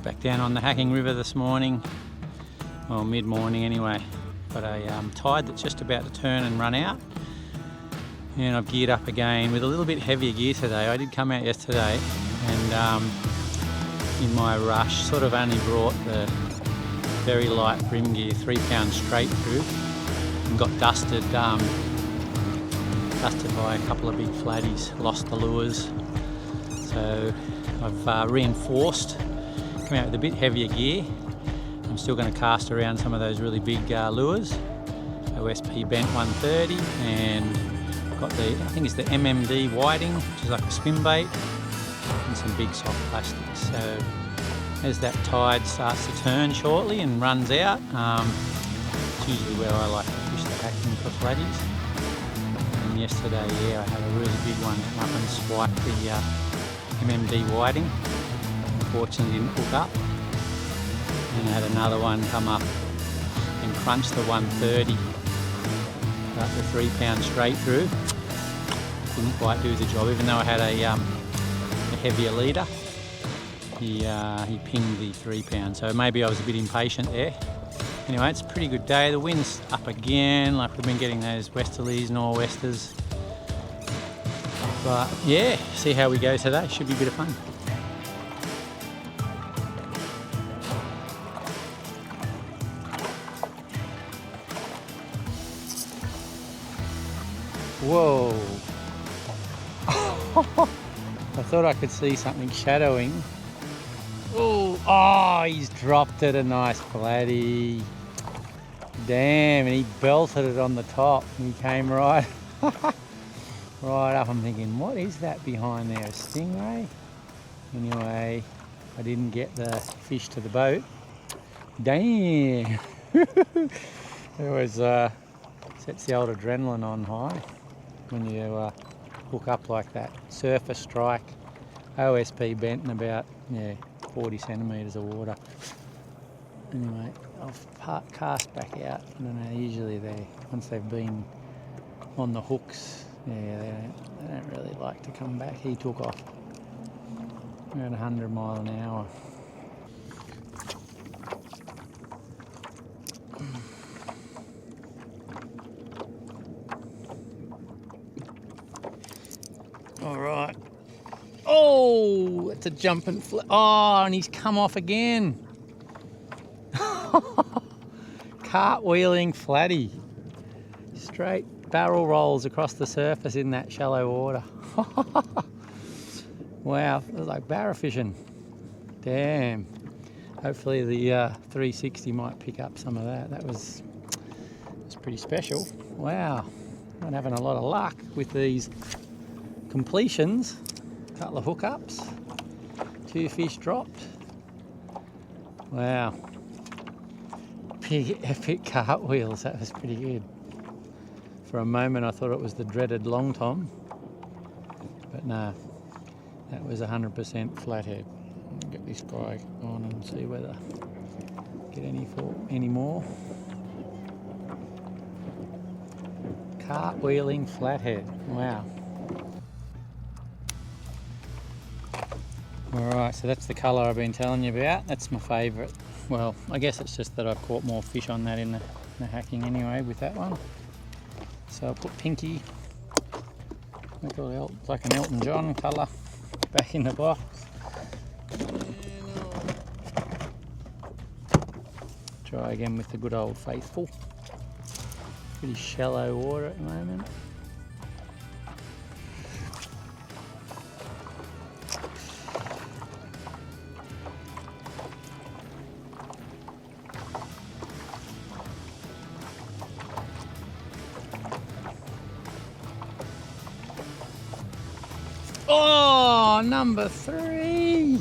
Back down on the Hacking River this morning, well, mid-morning anyway. Got a tide that's just about to turn and run out, and I've geared up again with a little bit heavier gear today. I did come out yesterday and in my rush sort of only brought the very light brim gear, 3 pounds straight through, and got dusted by a couple of big flatties, lost the lures. So I've reinforced, come out with a bit heavier gear. I'm still going to cast around some of those really big lures, OSP bent 130, and got the, I think it's the MMD whiting, which is like a spin bait, and some big soft plastics. So as that tide starts to turn shortly and runs out, it's usually where I like to fish the Hacking for flatties. And yesterday, yeah, I had a really big one come up and swipe the MMD whiting. Unfortunately didn't hook up. And I had another one come up and crunch the 130, about the 3 pounds straight through. Didn't quite do the job, even though I had a heavier leader. He pinged the 3 pounds, so maybe I was a bit impatient there. Anyway, it's a pretty good day. The wind's up again, like we've been getting those westerlies, nor'westers. But yeah, see how we go today. Should be a bit of fun. Whoa. I thought I could see something shadowing. Oh, he's dropped it, a nice platy. Damn, and he belted it on the top. And he came right, right up. I'm thinking, what is that behind there? A stingray? Anyway, I didn't get the fish to the boat. Damn. It was sets the old adrenaline on high when you hook up like that. Surface strike, OSP bent in about 40 centimetres of water. Anyway, I'll cast back out. I don't know, usually once they've been on the hooks, they don't really like to come back. He took off around 100 mile an hour. All right. Oh, it's a jumping oh, and he's come off again. Cartwheeling flatty. Straight barrel rolls across the surface in that shallow water. Wow, it was like barra fishing. Damn. Hopefully the 360 might pick up some of that. That was pretty special. Wow, I'm having a lot of luck with these completions. A couple of hookups, 2 fish dropped. Wow, big epic cartwheels. That was pretty good. For a moment I thought it was the dreaded long tom, but no, that was 100% flathead. I'll get this guy on and see whether get any more. Cartwheeling flathead. Wow. Alright, so that's the colour I've been telling you about. That's my favourite. Well, I guess it's just that I've caught more fish on that in the Hacking anyway with that one. So I'll put pinky, like an Elton John colour, back in the box. Try again with the good old faithful. Pretty shallow water at the moment. Oh, number 3.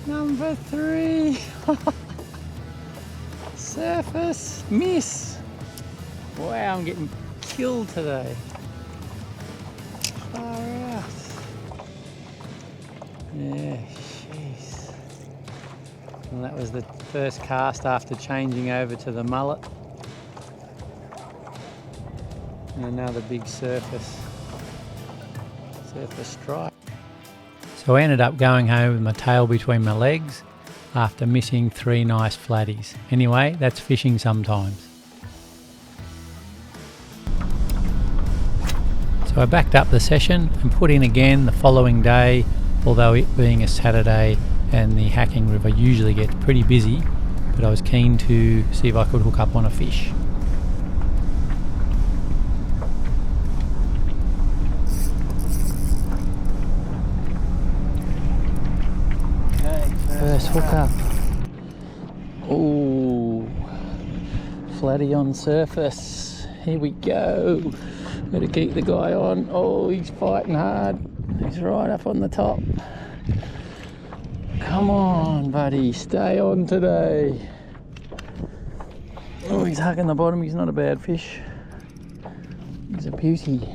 Number 3. Surface miss. Wow, I'm getting killed today. Far out. Yeah, jeez. Well, that was the first cast after changing over to the mullet. And another big surface strike. So I ended up going home with my tail between my legs after missing 3 nice flatties. Anyway, that's fishing sometimes. So I backed up the session and put in again the following day, although it being a Saturday and the Hacking River usually gets pretty busy, but I was keen to see if I could hook up on a fish. Okay, first hook up. Ooh, flatty on surface. Here we go. Better keep the guy on. Oh, he's fighting hard. He's right up on the top. Come on, buddy, stay on today. Oh, he's hugging the bottom. He's not a bad fish. He's a beauty.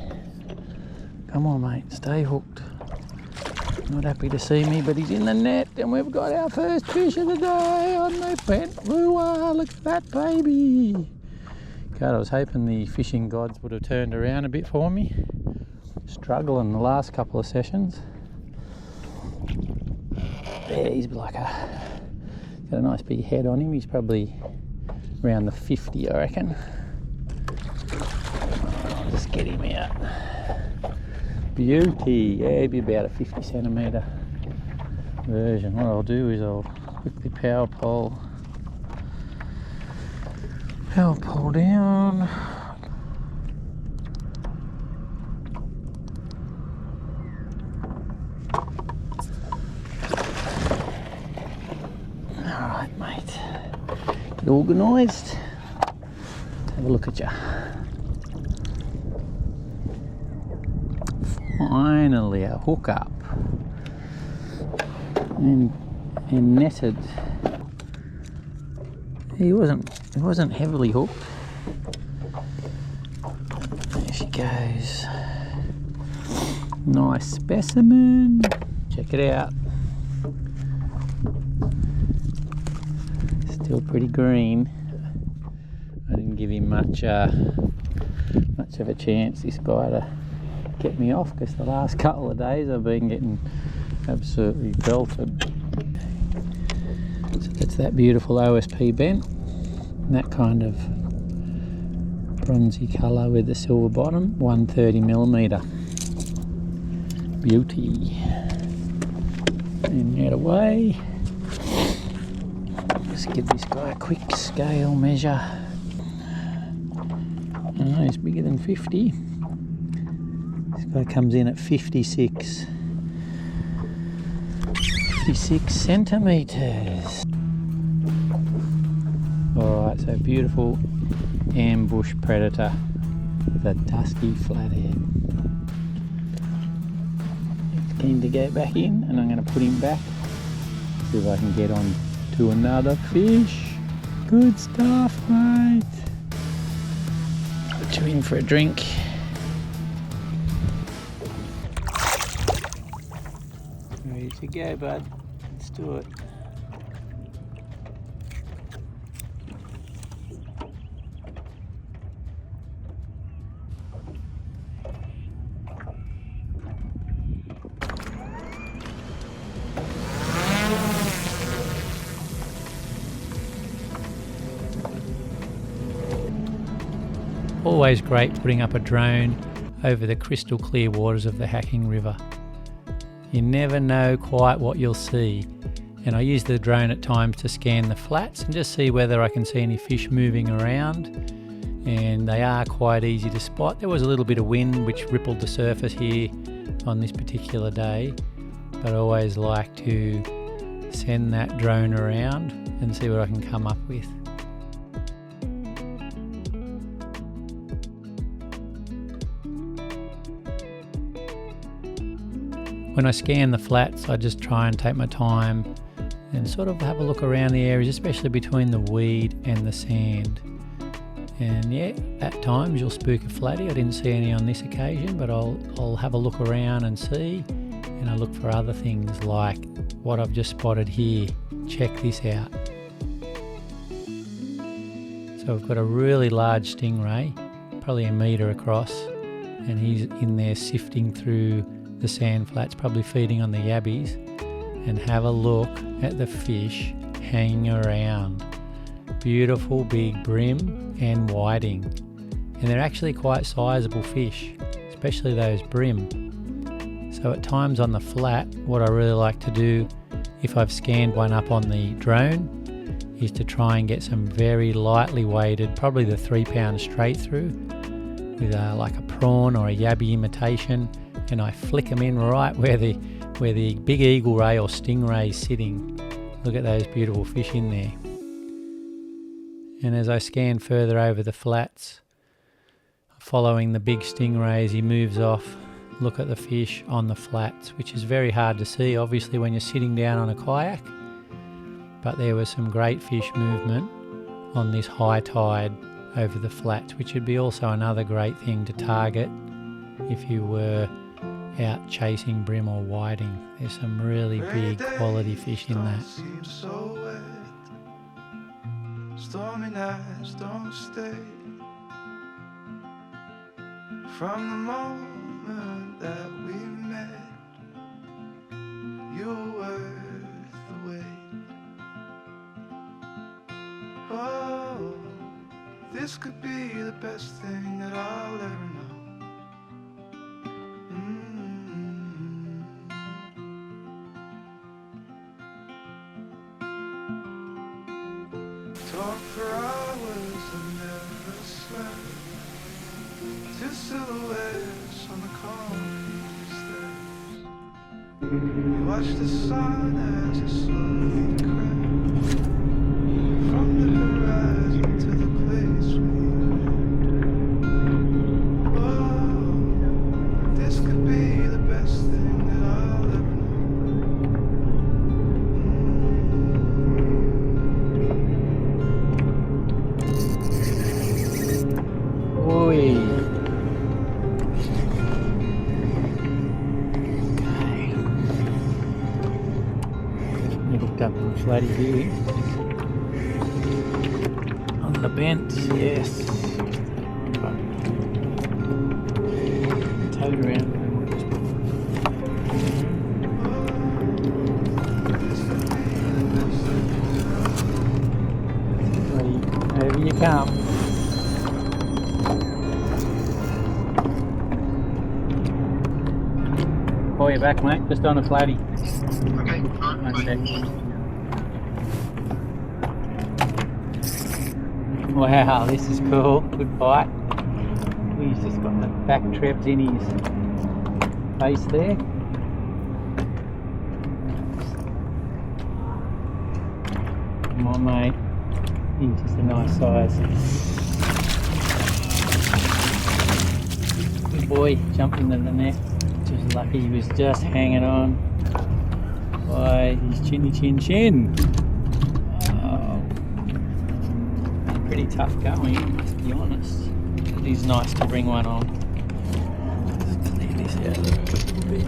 Come on, mate, stay hooked. Not happy to see me, but he's in the net, and we've got our first fish of the day on the bent lure. Look at that baby. God, I was hoping the fishing gods would have turned around a bit for me. Struggling the last couple of sessions. Yeah, he's like got a nice big head on him. He's probably around the 50, I reckon. I'll just get him out. Beauty. Yeah, he'd be about a 50 centimetre version. What I'll do is I'll quickly power pole down. Alright, mate. Get organised. Have a look at you. Finally a hook up. And netted. He wasn't heavily hooked. There she goes. Nice specimen. Check it out. Still pretty green. I didn't give him much of a chance, this guy, to get me off, because the last couple of days I've been getting absolutely belted. So that's that beautiful OSP bent, and that kind of bronzy colour with the silver bottom, 130mm. Beauty. And that away. Just give this guy a quick scale measure. Oh, he's bigger than 50. This guy comes in at 56 centimetres. Alright, so beautiful ambush predator with a dusky flathead. He's keen to go back in, and I'm going to put him back. See if I can get on to another fish. Good stuff, mate. Put you in for a drink. Ready to go, bud. Let's do it. Always great putting up a drone over the crystal clear waters of the Hacking River. You never know quite what you'll see, and I use the drone at times to scan the flats and just see whether I can see any fish moving around, and they are quite easy to spot. There was a little bit of wind which rippled the surface here on this particular day, but I always like to send that drone around and see what I can come up with. When I scan the flats, I just try and take my time and sort of have a look around the areas, especially between the weed and the sand. And yeah, at times you'll spook a flatty. I didn't see any on this occasion, but I'll have a look around and see, and I look for other things like what I've just spotted here. Check this out. So I've got a really large stingray, probably 1 metre across, and he's in there sifting through the the sand flats, probably feeding on the yabbies, and have a look at the fish hanging around. Beautiful big brim and whiting, and they're actually quite sizable fish, especially those brim. So at times on the flat, what I really like to do if I've scanned one up on the drone is to try and get some very lightly weighted, probably the 3 pound straight through, with like a prawn or a yabby imitation, and I flick them in right where the big eagle ray or stingray is sitting. Look at those beautiful fish in there. And as I scan further over the flats, following the big stingray as he moves off, look at the fish on the flats, which is very hard to see obviously when you're sitting down on a kayak, but there was some great fish movement on this high tide over the flats, which would be also another great thing to target if you were out chasing brim or whiting. There's some really big quality fish in that. Stormy nights don't stay. From the moment that we met, you were worth the wait. Oh, this could be the best thing that I'll ever know. Talk for hours and never slept. Two silhouettes on the concrete steps. You watch the sun as it slowly crept from the horizon to the place we met. Oh, this could be the best thing that I'll ever know. Hooked up in the flatty here on the bent, yes. Towed around. Over you come. Call you back, mate, just on a flatty. Okay, One sec. Wow, this is cool. Good bite. He's just got the back trebs in his face there. Come on, mate. He's just a nice size. Good boy. Jumped into the net. Just lucky he was just hanging on by his chinny chin chin. Oh, pretty tough going, must be honest. It is nice to bring one on. Let's clear this out a little bit.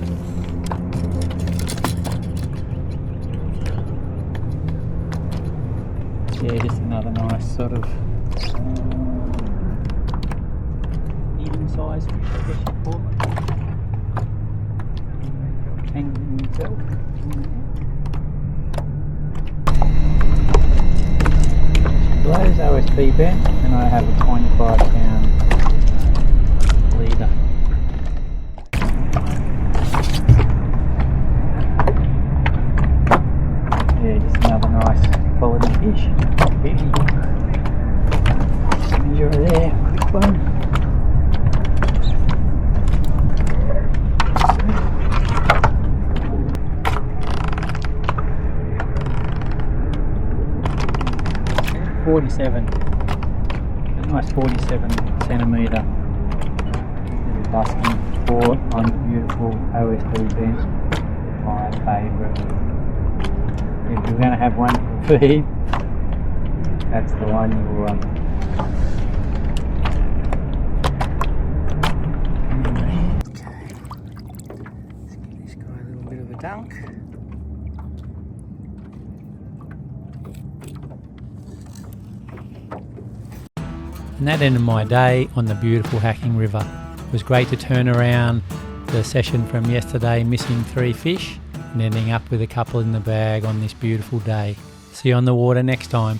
Yeah, just another nice sort of medium sized fish, I guess you'd call it. Hanging himself. Blows OSB bent, and I have a 25 pound leader. Yeah, just another nice quality fish. Beauty. You're there, quick one. 47, a nice 47 centimetre busking sport on beautiful OSB bent. My favourite. If you're going to have one for feed, that's the one you want. Okay, let's give this guy a little bit of a dunk. And that ended my day on the beautiful Hacking River. It was great to turn around, the session from yesterday, missing 3 fish and ending up with a couple in the bag on this beautiful day. See you on the water next time.